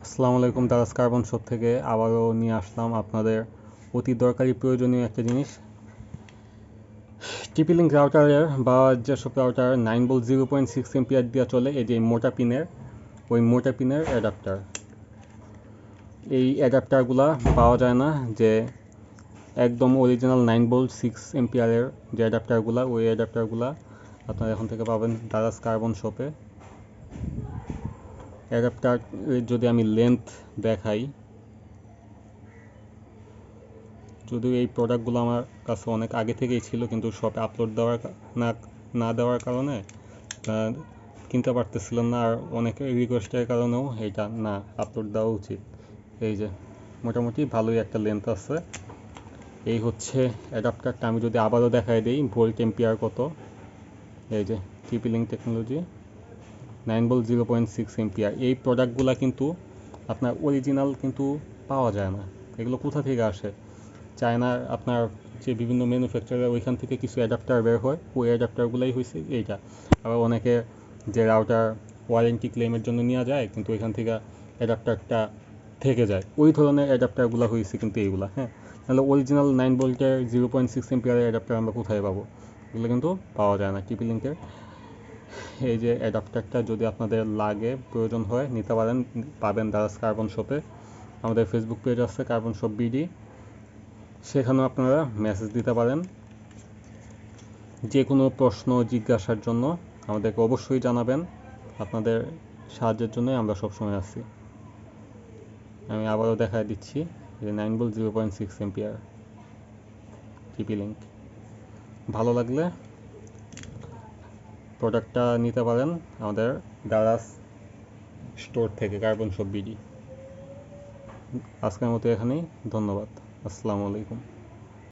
আসসালামু আলাইকুম। Daraz carbon shop থেকে আবারও নিয়ে আসলাম আপনাদের অতি দরকারি প্রয়োজনীয় একটা জিনিস, টিপি লিঙ্ক রাউটারের বা যেসব রাউটার 9 ভোল্ট 0.6 এম্পিয়ার দিয়ে চলে, এই যে মোটা পিনের অ্যাডাপ্টার। এই অ্যাডাপ্টারগুলা পাওয়া যায় না, যে একদম অরিজিনাল 9 ভোল্ট 6 এম্পিয়ারের যে অ্যাডাপ্টারগুলা, ওই অ্যাডাপ্টারগুলা আপনারা এখন থেকে পাবেন দারাজ কার্বন শপে। অ্যাডাপ্টার যদি আমি লেন্থ দেখাই, যদিও এই প্রোডাক্টগুলো আমার কাছে অনেক আগে থেকেই ছিল, কিন্তু শপে আপলোড না দেওয়ার কারণে কিনতে পারতেছিলাম না, আর অনেকের রিকোয়েস্টের কারণেও এটা না আপলোড দেওয়া উচিত। এই যে মোটামুটি ভালোই একটা লেন্থ আছে। এই হচ্ছে অ্যাডাপ্টারটা। আমি যদি আবারও দেখাই দিই ভোল্ট এম্পিয়ার কত, এই যে টিপি লিঙ্ক টেকনোলজি 9 ভোল্ট 0.6 এম্পিয়ার। এই প্রোডাক্টগুলো কিন্তু আপনার অরিজিনাল কিন্তু পাওয়া যায় না। এগুলো কোথা থেকে আসে? চায়নার আপনার যে বিভিন্ন ম্যানুফ্যাকচারার, ওইখান থেকে কিছু অ্যাডাপ্টার বের হয়, ওই অ্যাডাপ্টারগুলোই হয়েছে এইটা। আবার অনেকে যে রাউটার ওয়ারেন্টি ক্লেমের জন্য নেওয়া যায়, কিন্তু ওইখান থেকে অ্যাডাপ্টারটা থেকে যায়, ওই ধরনের অ্যাডাপ্টারগুলো হয়েছে কিন্তু এইগুলা। হ্যাঁ, তাহলে অরিজিনাল 9 ভোল্টের 0.6 এম্পিয়ারের অ্যাডাপ্টার আমরা কোথায় পাবো? এগুলো কিন্তু পাওয়া যায় না টিপি লিঙ্কের। এই যে অ্যাডাপ্টারটা যদি আপনাদের লাগে, প্রয়োজন হয়, নিতে পারেন, পাবেন দারাজ কার্বন শপে। আমাদের ফেসবুক পেজ আছে কার্বন শপ বিডি, সেখানেও আপনারা মেসেজ দিতে পারেন। যে কোনো প্রশ্ন জিজ্ঞাসার জন্য আমাদেরকে অবশ্যই জানাবেন। আপনাদের সাহায্যের জন্য আমরা সবসময় আছি। আমি আবারও দেখায় দিচ্ছি, যে 9 ভোল্ট 0.6 এম্পিয়ার টিপি লিঙ্ক। ভালো লাগলে প্রোডাক্টটা নিতে পারেন আমাদের দারাজ স্টোর থেকে, কার্বন শপ বিডি। আজকের মতো এখানেই, ধন্যবাদ। আসসালামু আলাইকুম।